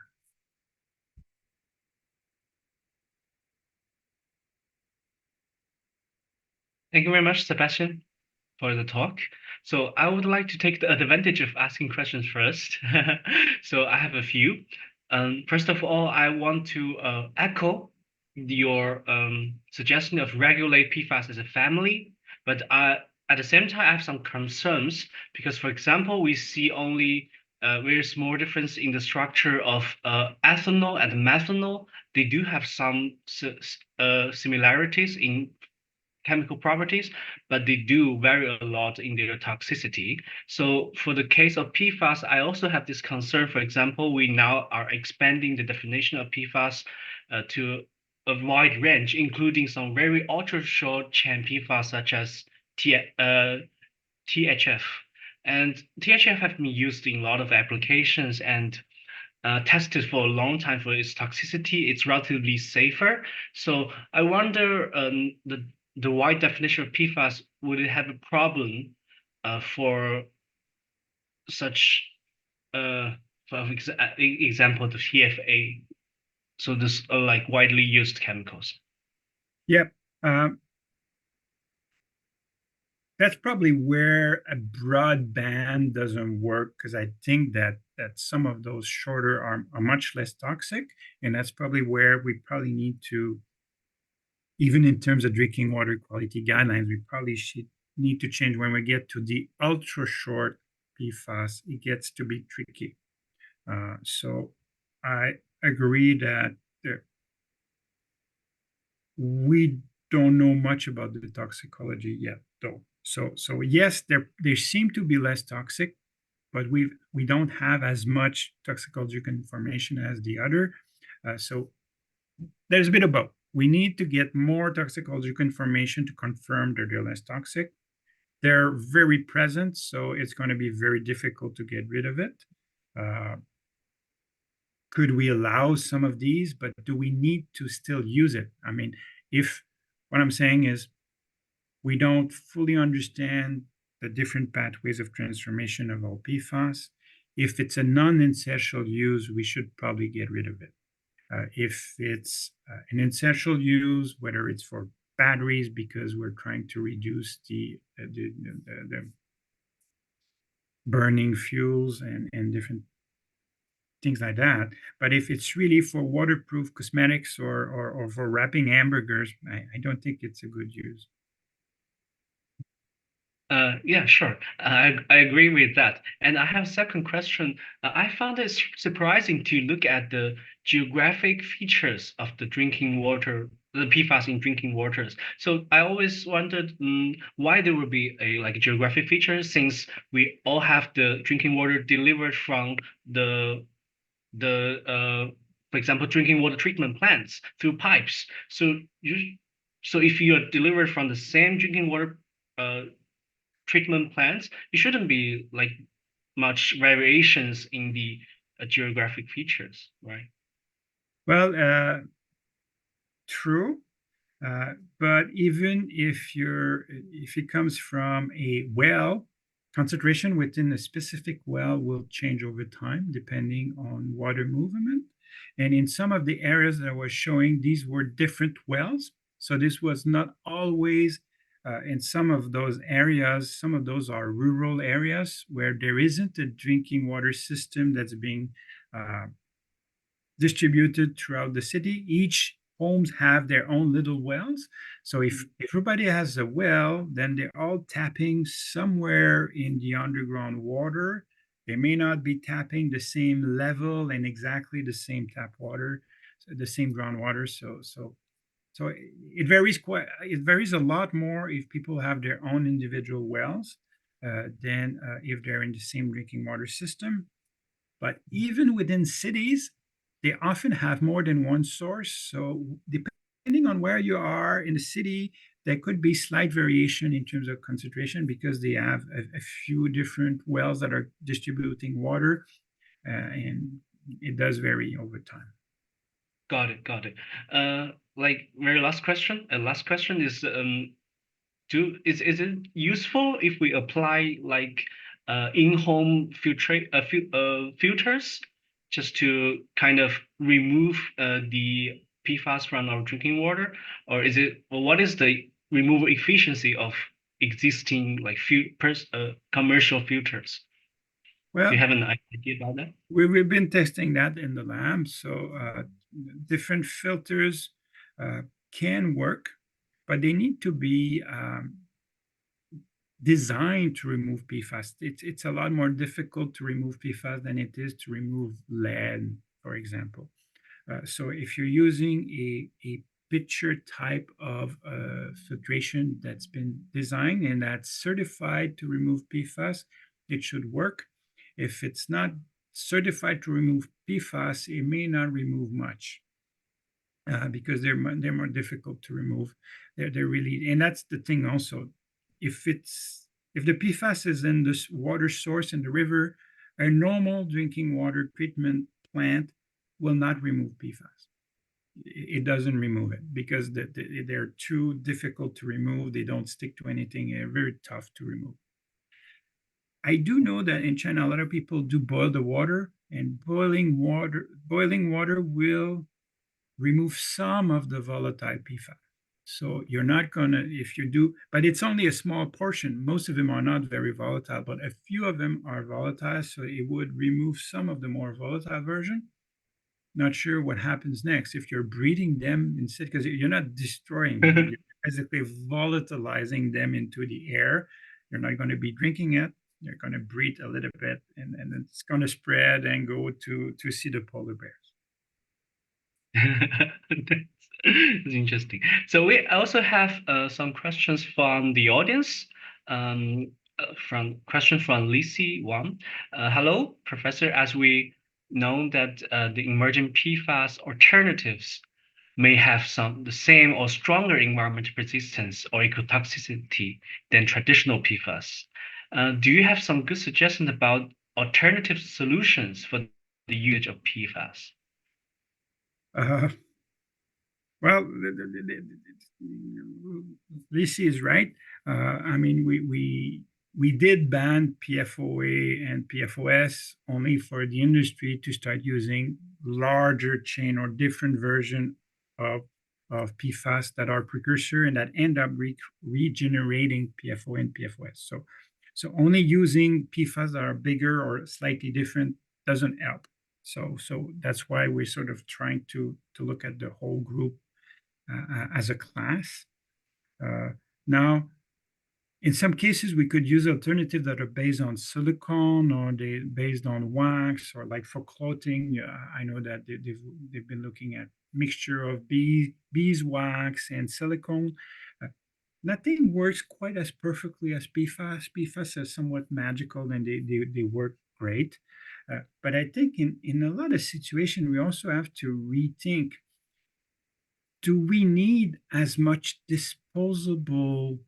Speaker 2: Thank you very much, Sebastian, for the talk. So I would like to take the advantage of asking questions first. So I have a few. First of all, I want to echo your suggestion of regulate PFAS as a family, but at the same time, I have some concerns because, for example, we see only very small difference in the structure of ethanol and methanol. They do have some similarities in chemical properties, but they do vary a lot in their toxicity. So for the case of PFAS, I also have this concern. For example, we now are expanding the definition of PFAS to a wide range, including some very ultra short chain PFAS such as THF. And THF have been used in a lot of applications and tested for a long time for its toxicity. It's relatively safer. So I wonder the wide definition of PFAS, would it have a problem for such, for example, the PFA? So this like widely used chemicals.
Speaker 1: Yep. That's probably where a broad ban doesn't work, because I think that some of those shorter are much less toxic, and that's probably where we probably need to, even in terms of drinking water quality guidelines, we probably should need to change when we get to the ultra short PFAS. It gets to be tricky. So I agree that we don't know much about the toxicology yet, though. So yes, they seem to be less toxic, but we don't have as much toxicological information as the other. So there's a bit of both. We need to get more toxicological information to confirm that they're less toxic. They're very present, so it's going to be very difficult to get rid of it. Could we allow some of these, but do we need to still use it? I mean, if what I'm saying is we don't fully understand the different pathways of transformation of all PFAS, if it's a non-essential use, we should probably get rid of it. If it's an essential use, whether it's for batteries because we're trying to reduce the burning fuels and different things like that. But if it's really for waterproof cosmetics or for wrapping hamburgers, I don't think it's a good use.
Speaker 2: Yeah, sure. I agree with that. And I have a second question. I found it surprising to look at the geographic features of the drinking water, the PFAS in drinking waters. So I always wondered why there would be a like geographic feature, since we all have the drinking water delivered from for example, drinking water treatment plants through pipes. So if you are delivered from the same drinking water treatment plants, it shouldn't be like much variations in the geographic features, right?
Speaker 1: Well, true. But even if it comes from a well, concentration within a specific well will change over time depending on water movement. And in some of the areas that I was showing, these were different wells. So this was not always in some of those areas. Some of those are rural areas where there isn't a drinking water system that's being uh, distributed throughout the city. Each homes have their own little wells. So if everybody has a well, then they're all tapping somewhere in the underground water. They may not be tapping the same level and exactly the same tap water, the same groundwater. So it varies a lot more if people have their own individual wells than if they're in the same drinking water system. But even within cities, they often have more than one source. So depending on where you are in the city, there could be slight variation in terms of concentration because they have a few different wells that are distributing water, and it does vary over time.
Speaker 2: Got it, got it. Like very last question. Last question is is it useful if we apply like in-home filters just to kind of remove the PFAS from our drinking water, or is it or what is the removal efficiency of existing like commercial filters? Do you
Speaker 1: Well,
Speaker 2: have an idea about that?
Speaker 1: we've been testing that in the lab. So different filters uh, can work, but they need to be designed to remove PFAS. It's a lot more difficult to remove PFAS than it is to remove lead, for example. So if you're using a pitcher type of filtration that's been designed and that's certified to remove PFAS, it should work. If it's not certified to remove PFAS, it may not remove much because they're more difficult to remove. They're really, and that's the thing also. If the PFAS is in this water source in the river, a normal drinking water treatment plant will not remove PFAS. It doesn't remove it because they're too difficult to remove. They don't stick to anything. They're very tough to remove. I do know that in China, a lot of people do boil the water, and boiling water will remove some of the volatile PFAS. So you're not gonna, if you do, but it's only a small portion. Most of them are not very volatile, but a few of them are volatile. So it would remove some of the more volatile version. Not sure what happens next if you're breeding them instead, because you're not destroying them. You're basically volatilizing them into the air. You're not going to be drinking it. You're going to breathe a little bit, and it's going to spread and go to see the polar bears.
Speaker 2: That's interesting. So we also have some questions from the audience. From question from Lisi Wang. Hello, Professor. As we know that the emerging PFAS alternatives may have the same or stronger environmental resistance or ecotoxicity than traditional PFAS. Do you have some good suggestions about alternative solutions for the usage of PFAS?
Speaker 1: Uh, well, Lisi is right. I mean, we did ban PFOA and PFOS only for the industry to start using larger chain or different version of PFAS that are precursor and that end up regenerating PFOA and PFOS. So only using PFAS that are bigger or slightly different doesn't help. So that's why we're sort of trying to look at the whole group as a class. Now, in some cases, we could use alternatives that are based on silicone or they based on wax or like for clothing. I know that they've been looking at mixture of beeswax and silicone. Uh, Nothing works quite as perfectly as PFAS. PFAS is somewhat magical and they work great. But I think in a lot of situations, we also have to rethink, do we need as much disposable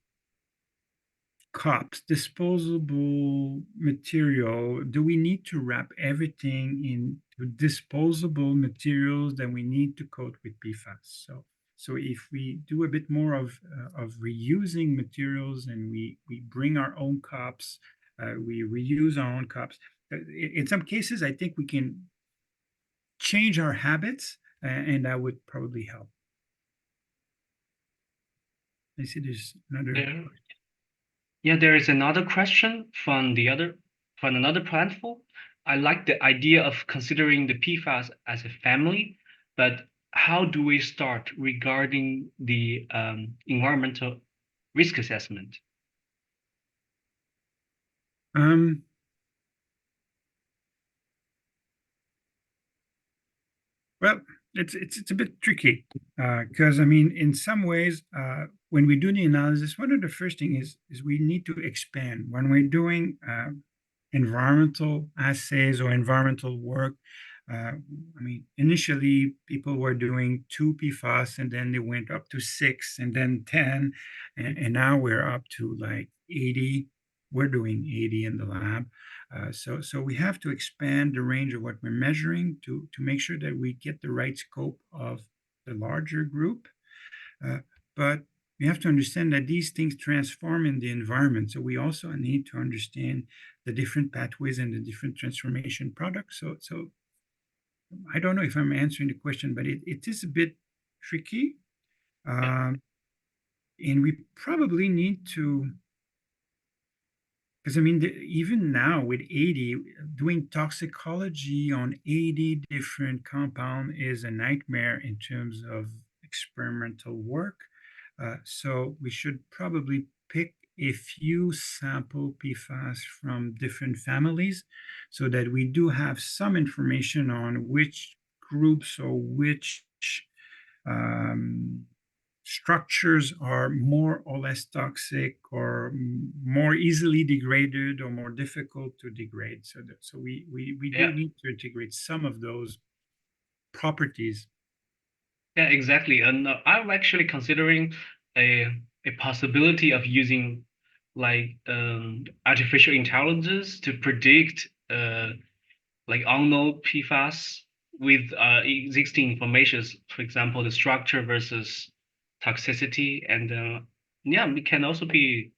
Speaker 1: cups, disposable material? Do we need to wrap everything in disposable materials that we need to coat with PFAS? So if we do a bit more of reusing materials and we bring our own cups, we reuse our own cups. In some cases, I think we can change our habits, and that would probably help. I see there's another.
Speaker 2: There, yeah, there is another question from another platform. I like the idea of considering the PFAS as a family, but how do we start regarding the environmental risk assessment?
Speaker 1: Um, well, it's a bit tricky because I mean, in some ways, when we do the analysis, one of the first thing is we need to expand when we're doing environmental assays or environmental work. I mean, initially people were doing 2 PFAS and then they went up to 6 and then 10, and now we're up to like 80. We're doing 80 in the lab. So we have to expand the range of what we're measuring to make sure that we get the right scope of the larger group. Uh, but we have to understand that these things transform in the environment. So we also need to understand the different pathways and the different transformation products. So I don't know if I'm answering the question, but it is a bit tricky.
Speaker 2: Yeah,
Speaker 1: Um, and we probably need to, because I mean, even now with 80, doing toxicology on 80 different compound is a nightmare in terms of experimental work. So we should probably pick a few sample PFAS from different families so that we do have some information on which groups or which um, structures are more or less toxic or more easily degraded or more difficult to degrade. So we
Speaker 2: yeah,
Speaker 1: do need to integrate some of those properties.
Speaker 2: yeah, exactly. And I'm actually considering a a possibility of using like artificial intelligence to predict like unknown PFAS with existing information, for example, the structure versus toxicity, and yeah, it can also be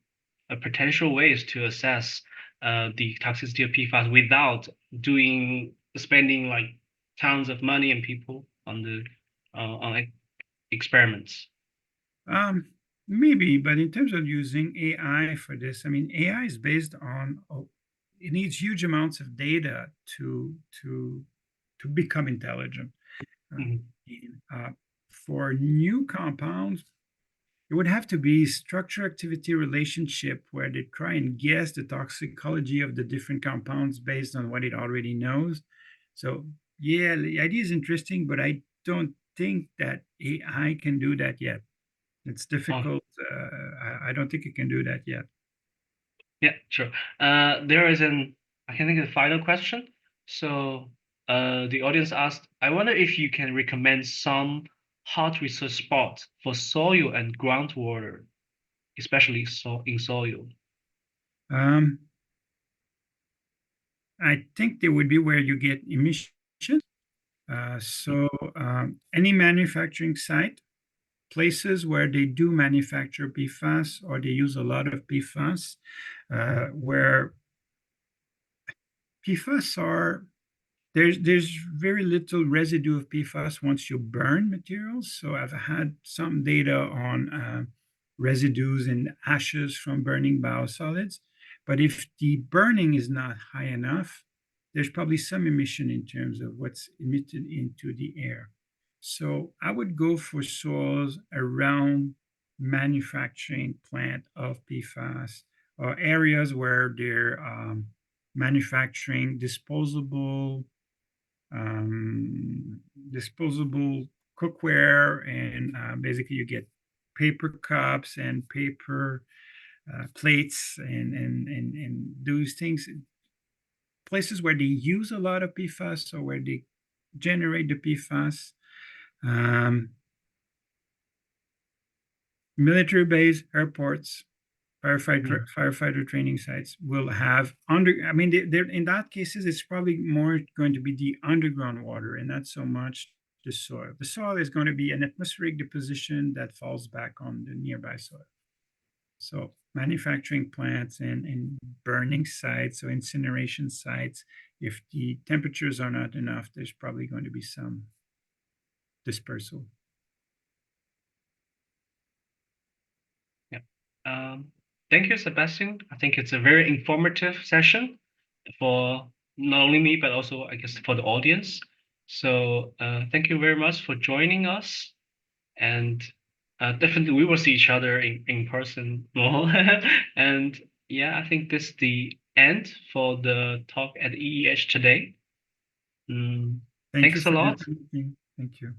Speaker 2: a potential ways to assess the toxicity of PFAS without doing spending like tons of money and people on the experiments.
Speaker 1: Um, Maybe, but in terms of using AI for this, I mean, AI is based on it needs huge amounts of data to to become intelligent. Uh,
Speaker 2: Mhm.
Speaker 1: uh, for new compounds, it would have to be structure activity relationship where they try and guess the toxicology of the different compounds based on what it already knows. So, yeah, the idea is interesting, but I don't think that AI can do that yet. It's
Speaker 2: Oh,
Speaker 1: difficult. I don't think it can do that yet.
Speaker 2: yeah, sure. There is I can think of the final question. So, the audience asked, I wonder if you can recommend some hot research spots for soil and groundwater, especially in soil.
Speaker 1: Um, I think there would be where you get emissions. So any manufacturing site, places where they do manufacture PFAS or they use a lot of PFAS, where PFAS are there's very little residue of PFAS once you burn materials. So I've had some data on residues in ashes from burning biosolids. But if the burning is not high enough, there's probably some emission in terms of what's emitted into the air. So I would go for soils around manufacturing plant of PFAS or areas where they're manufacturing disposable cookware, and basically you get paper cups and paper plates and those things. Places where they use a lot of PFAS or where they generate the PFAS. Um, Military base, airports,
Speaker 2: Mhm.
Speaker 1: firefighter training sites will have I mean, they're in that cases, it's probably more going to be the underground water and not so much the soil. The soil is going to be an atmospheric deposition that falls back on the nearby soil. So manufacturing plants and burning sites or incineration sites, if the temperatures are not enough, there's probably going to be some dispersal.
Speaker 2: Um, Thank you, Sebastian. I think it's a very informative session for not only me, but also, I guess, for the audience. So, thank you very much for joining us. And definitely, we will see each other in person more. And yeah, I think this is the end for the talk at EEH today. Mm,
Speaker 1: Thank you
Speaker 2: Thanks a
Speaker 1: for the
Speaker 2: lot.
Speaker 1: opportunity. Thank you.